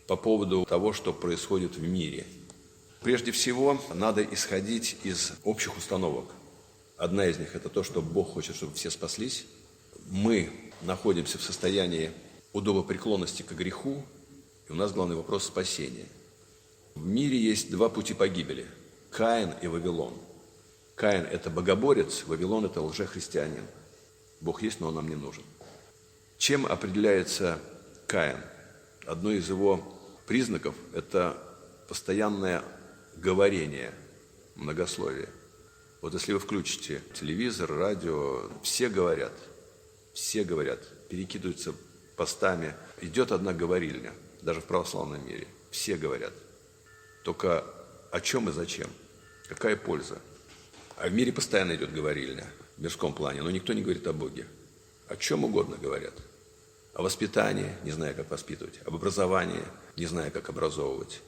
по поводу того, что происходит в мире. Прежде всего, надо исходить из общих установок. Одна из них – это то, что Бог хочет, чтобы все спаслись. Мы находимся в состоянии удобопреклонности к греху, и у нас главный вопрос – спасения. В мире есть два пути погибели – Каин и Вавилон. Каин – это богоборец, Вавилон – это лжехристианин. Бог есть, но он нам не нужен. Чем определяется Каин? Одно из его признаков – это постоянное говорение, многословие. Вот если вы включите телевизор, радио, все говорят, перекидываются постами. Идет одна говорильня, даже в православном мире. Все говорят. Только о чем и зачем? Какая польза? А в мире постоянно идет говорильня, в мирском плане, но никто не говорит о Боге. О чем угодно говорят. О воспитании, не зная, как воспитывать. Об образовании, не зная, как образовывать.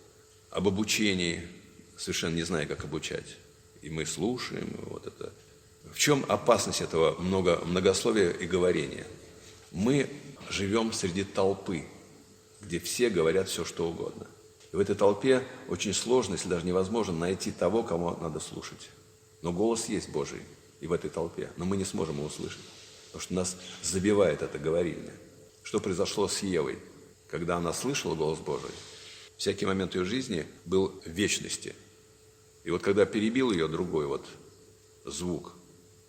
Об обучении, совершенно не зная, как обучать. И мы слушаем вот это. В чем опасность этого многословия и говорения? Мы живем среди толпы, где все говорят все, что угодно. И в этой толпе очень сложно, если даже невозможно, найти того, кому надо слушать. Но голос есть Божий и в этой толпе, но мы не сможем его услышать, потому что нас забивает это говорильня. Что произошло с Евой, когда она слышала голос Божий? Всякий момент ее жизни был в вечности. И вот когда перебил ее другой вот звук,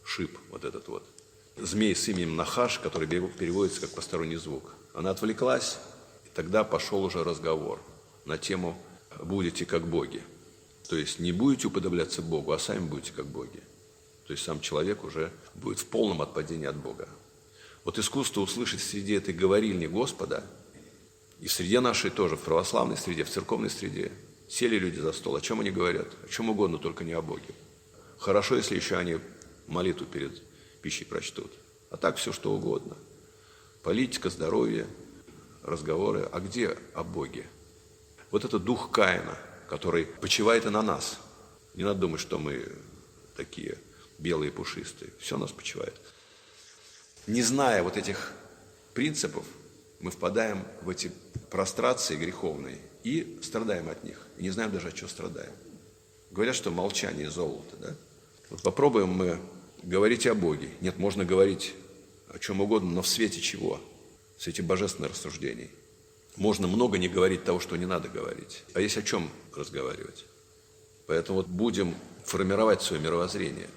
шип вот этот вот, змей с именем Нахаш, который переводится как посторонний звук, она отвлеклась, и тогда пошел уже разговор на тему «будете как боги». То есть не будете уподобляться Богу, а сами будете как боги. То есть сам человек уже будет в полном отпадении от Бога. Вот искусство услышать среди этой говорильни Господа, и в среде нашей тоже, в православной среде, в церковной среде, сели люди за стол. О чем они говорят? О чем угодно, только не о Боге. Хорошо, если еще они молитву перед пищей прочтут. А так все, что угодно. Политика, здоровье, разговоры. А где о Боге? Вот это дух Каина, который почивает и на нас. Не надо думать, что мы такие белые, пушистые. Все нас почивает. Не зная вот этих принципов, мы впадаем в эти прострации греховные и страдаем от них. И не знаем даже, от чего страдаем. Говорят, что молчание золото, да? Вот попробуем мы говорить о Боге. Нет, можно говорить о чем угодно, но в свете чего? В свете божественных рассуждений. Можно много не говорить того, что не надо говорить. А есть о чем разговаривать. Поэтому вот будем формировать свое мировоззрение.